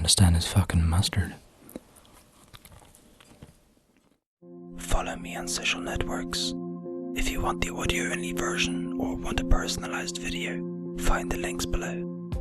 understand is fucking mustard. Follow me on social networks. If you want the audio-only version or want a personalized video, find the links below.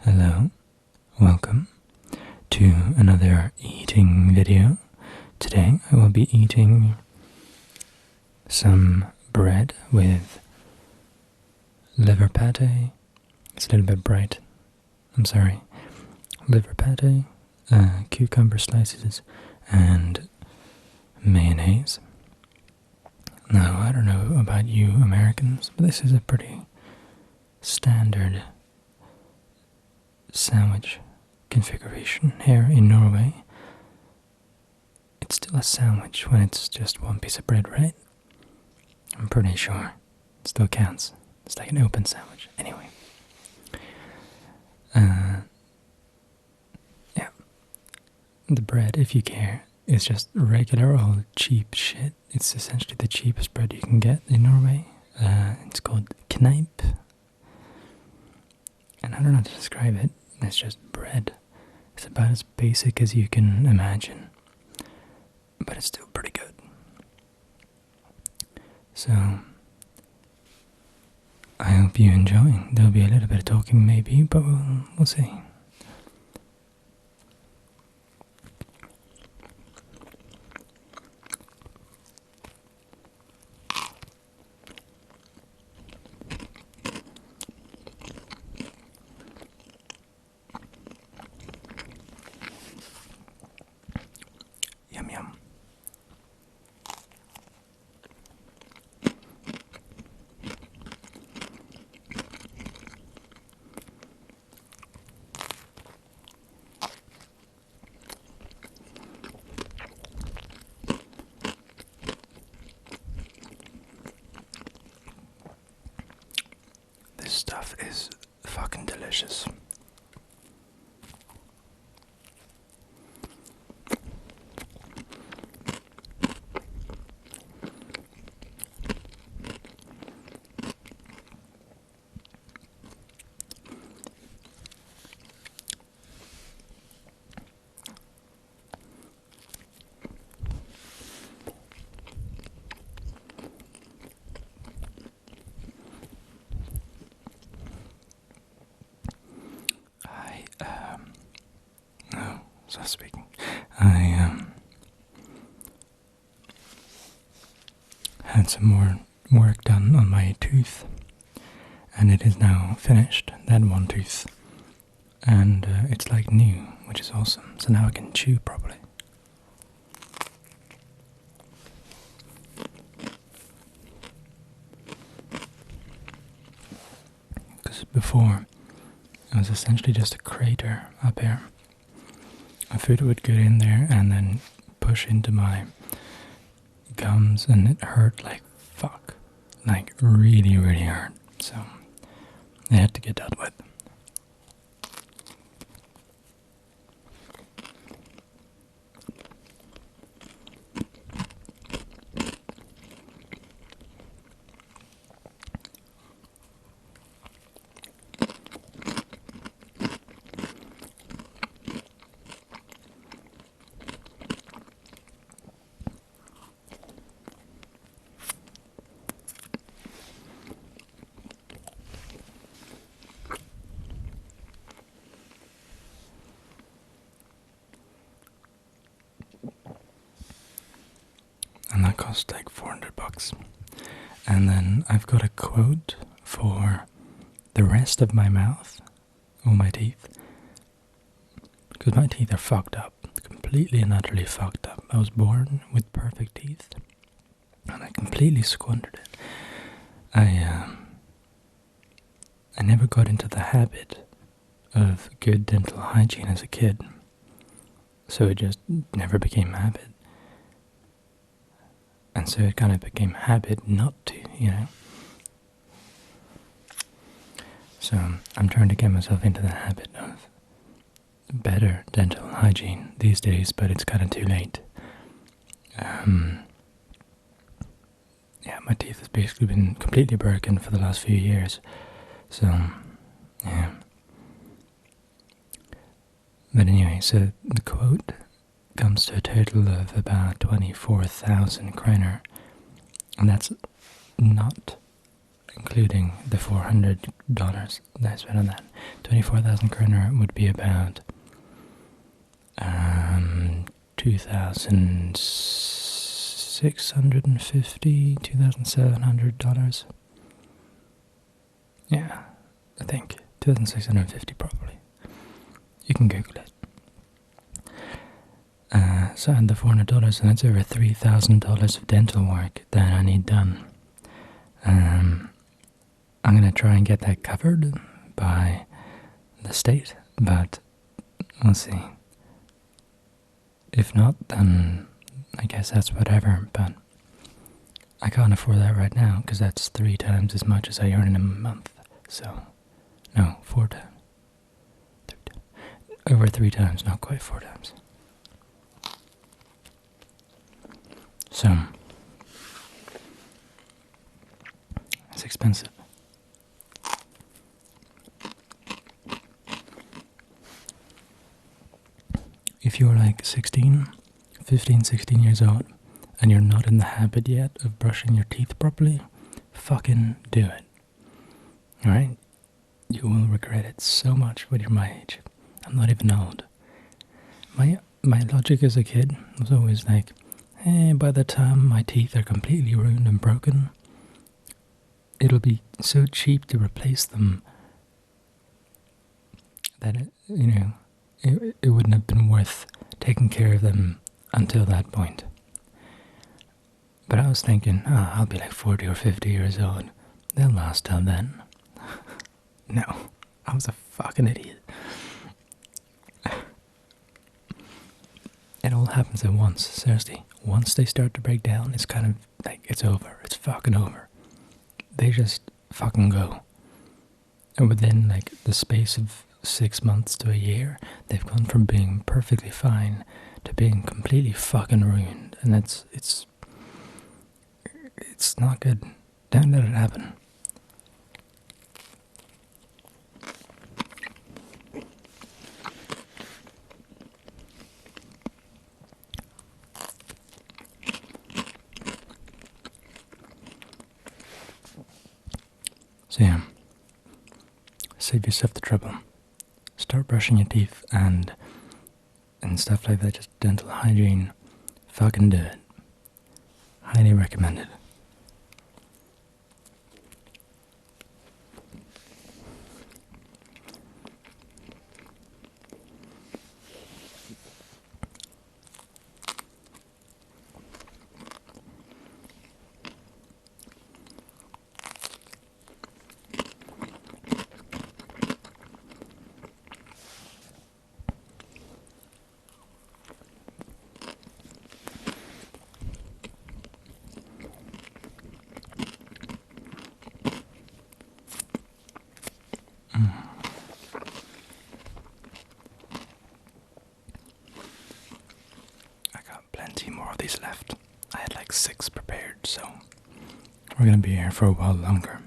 Hello, welcome to another eating video. Today I will be eating some bread with liver pâté. It's a little bit bright. I'm sorry. Liver pâté, cucumber slices, and mayonnaise. Now, I don't know about you Americans, but this is a pretty standard sandwich configuration here in Norway. It's still a sandwich when it's just one piece of bread, right? I'm pretty sure it still counts. It's like an open sandwich. Anyway. Yeah. The bread, if you care, is just regular old cheap shit. It's essentially the cheapest bread you can get in Norway. It's called kneip. And I don't know how to describe it. It's just bread. It's about as basic as you can imagine. But it's still pretty good. So, I hope you enjoy. There'll be a little bit of talking maybe, but we'll see. Yum yum. This stuff is fucking delicious. So speaking, I had some more work done on my tooth, and it is now finished, that one tooth, and it's like new, which is awesome, so now I can chew properly. Because before, it was essentially just a crater up here. My food would get in there and then push into my gums, and it hurt like fuck. Like really, really hurt. So I had to get that with. And that cost like $400. And then I've got a quote for the rest of my mouth, or my teeth, because my teeth are fucked up, completely and utterly fucked up. I was born with perfect teeth, and I completely squandered it. I never got into the habit of good dental hygiene as a kid, so it just never became a habit. And so it kind of became habit not to, you know. So I'm trying to get myself into the habit of better dental hygiene these days, but it's kind of too late. Yeah, my teeth has basically been completely broken for the last few years. So Yeah. But anyway, so the quote comes to a total of about 24,000 kroner, and that's not including the $400 that I spent on that. 24,000 kroner would be about $2,650, $2,700. Yeah, I think $2,650 probably. You can Google it. So I had the $400, and that's over $3,000 of dental work that I need done. I'm gonna try and get that covered by the state, but we'll see. If not, then I guess that's whatever, but I can't afford that right now, because that's 3 times as much as I earn in a month, so, no, 4 times. Over 3 times, not quite 4 times. So, it's expensive. If you're like 15, 16 years old, and you're not in the habit yet of brushing your teeth properly, fucking do it. Alright? You will regret it so much when you're my age. I'm not even old. My logic as a kid was always like, hey, by the time my teeth are completely ruined and broken, it'll be so cheap to replace them that it wouldn't have been worth taking care of them until that point. But I was thinking, I'll be like 40 or 50 years old. They'll last till then. No, I was a fucking idiot. It all happens at once, seriously. Once they start to break down, it's kind of like, it's over. It's fucking over. They just fucking go. And within like the space of 6 months to a year, they've gone from being perfectly fine to being completely fucking ruined. And it's not good. Don't let it happen. So yeah, save yourself the trouble. Start brushing your teeth and stuff like that, just dental hygiene. Fucking do it. Highly recommended. I got plenty more of these left. I had like 6 prepared, so we're gonna be here for a while longer.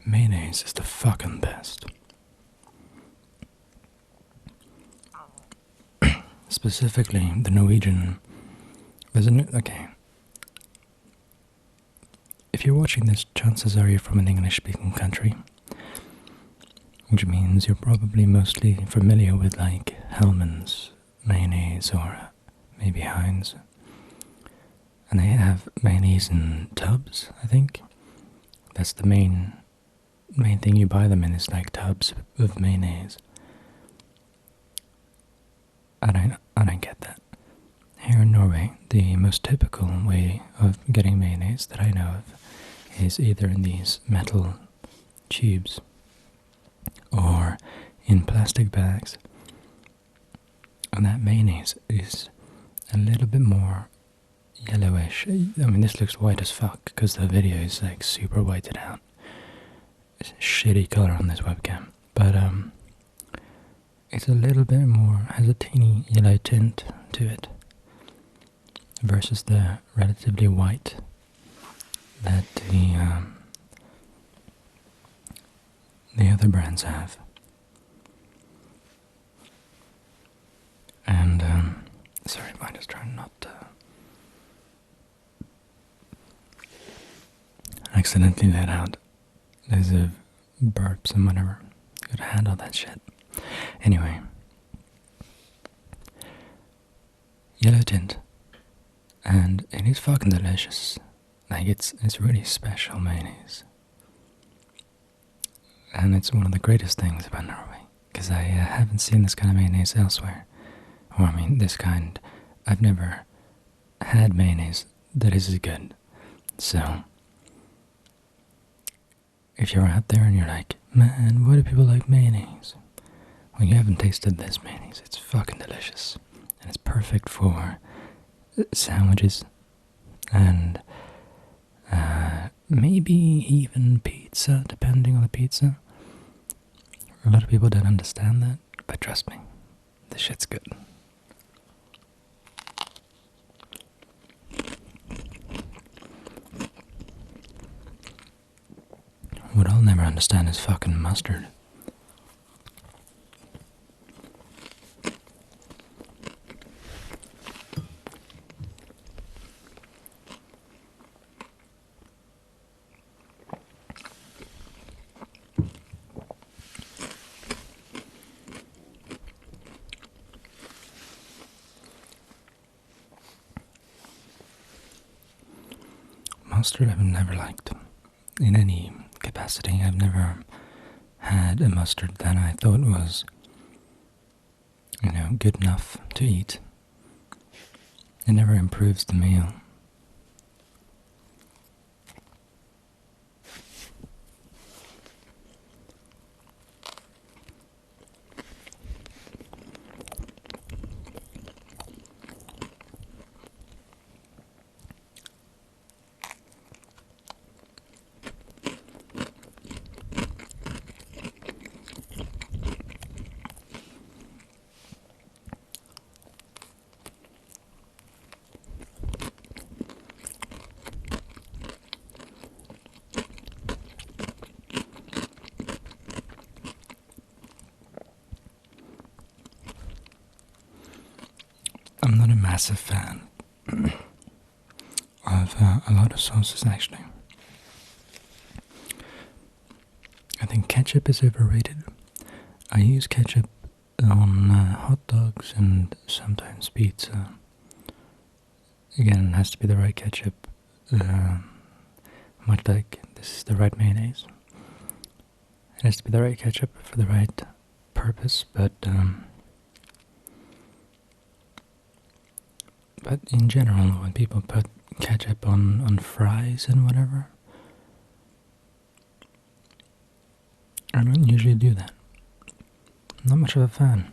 Mayonnaise is the fucking best. Specifically, the Norwegian. Okay. if you're watching this, chances are you're from an English-speaking country, which means you're probably mostly familiar with like Hellmann's mayonnaise or maybe Heinz. And they have mayonnaise in tubs, I think. That's the main thing you buy them in, is like tubs of mayonnaise. I don't get that. Here in Norway, the most typical way of getting mayonnaise that I know of is either in these metal tubes or in plastic bags. And that mayonnaise is a little bit more yellowish. I mean, this looks white as fuck because the video is like super whited out. It's a shitty color on this webcam. But it's a little bit more, has a teeny yellow tint to it versus the relatively white that the other brands have. And sorry, I'm just trying not to accidentally let out loads of burps and whatever. Gotta handle that shit. Anyway, yellow tint, and it is fucking delicious. Like it's really special mayonnaise, and it's one of the greatest things about Norway, because I haven't seen this kind of mayonnaise elsewhere. Or I mean, this kind, I've never had mayonnaise that is as good. So, if you're out there and you're like, man, why do people like mayonnaise? Well, you haven't tasted this mayonnaise. It's fucking delicious. And it's perfect for sandwiches and maybe even pizza, depending on the pizza. A lot of people don't understand that, but trust me, this shit's good. What I'll never understand is fucking mustard. Mustard I've never liked in any capacity. I've never had a mustard that I thought was, good enough to eat. It never improves the meal. I'm not a massive fan of a lot of sauces, actually. I think ketchup is overrated. I use ketchup on hot dogs and sometimes pizza. Again, it has to be the right ketchup. Much like this is the right mayonnaise. It has to be the right ketchup for the right purpose, but in general, when people put ketchup on fries and whatever, I don't usually do that. I'm not much of a fan.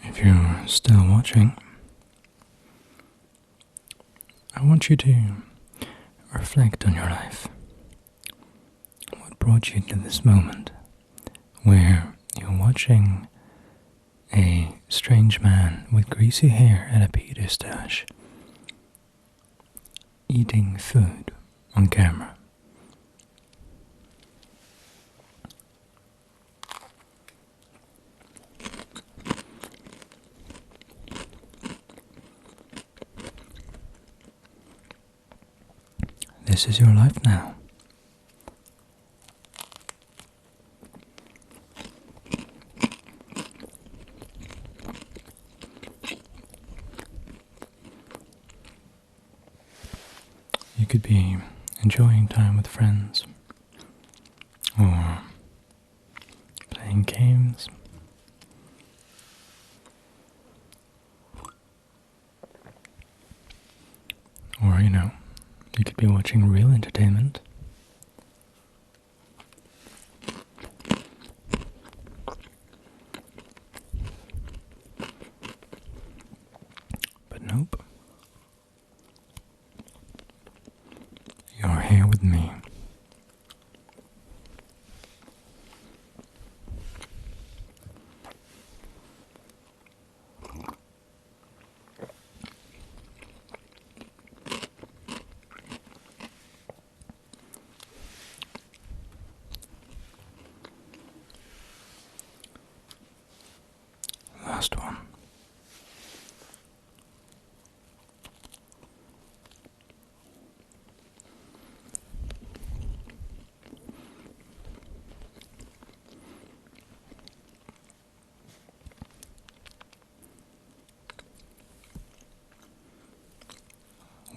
If you're still watching, I want you to reflect on your life. What brought you to this moment where you're watching a strange man with greasy hair and a pedo stash eating food on camera? This is your life now. You could be enjoying time with friends, or playing games, or, you could be watching real entertainment. But nope. You're here with me. Last one.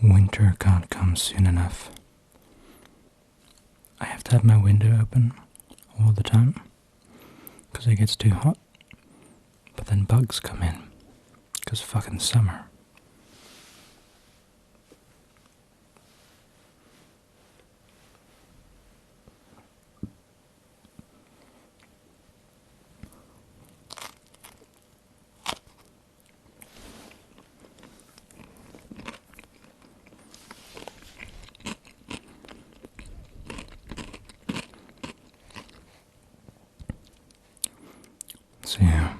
Winter can't come soon enough. I have to have my window open all the time because it gets too hot. But then bugs come in, because fucking summer. So yeah.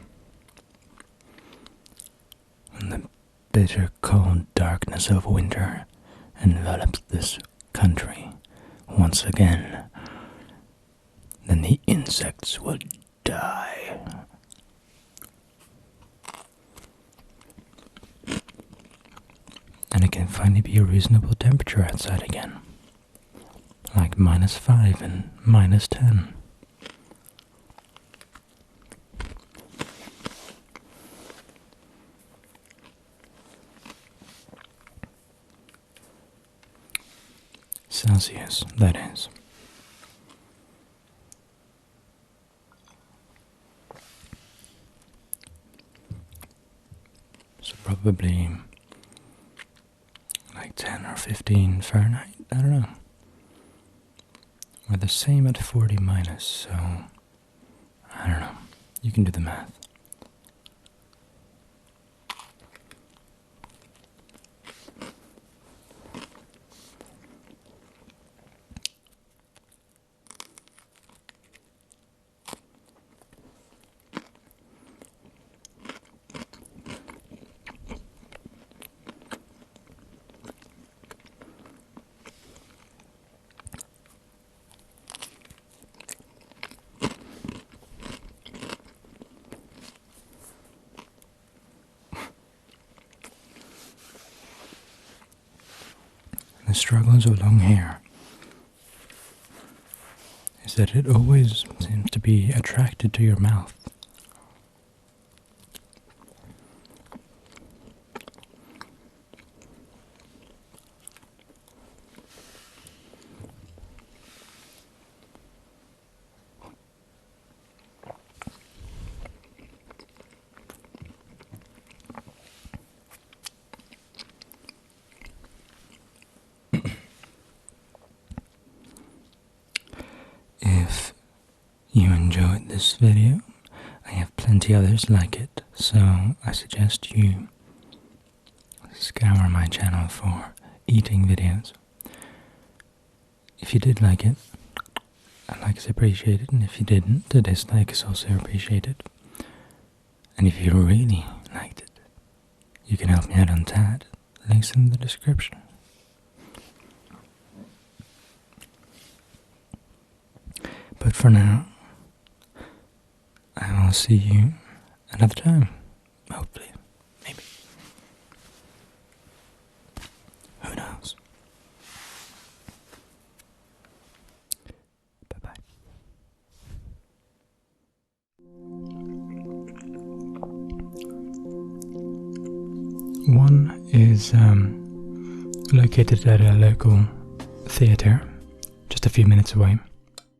The bitter cold darkness of winter envelops this country once again. Then the insects will die. And it can finally be a reasonable temperature outside again. Like -5 and -10. Celsius, that is. So probably like 10 or 15 Fahrenheit, I don't know. We're the same at 40 minus, so I don't know. You can do the math. The struggles of long hair is that it always seems to be attracted to your mouth. If you enjoyed this video, I have plenty others like it, so I suggest you scour my channel for eating videos. If you did like it, a like is appreciated, and if you didn't, a dislike is also appreciated. And if you really liked it, you can help me out on that. Links in the description. But for now, I will see you another time. Hopefully. Maybe. Who knows? Bye-bye. One is located at a local theatre, just a few minutes away.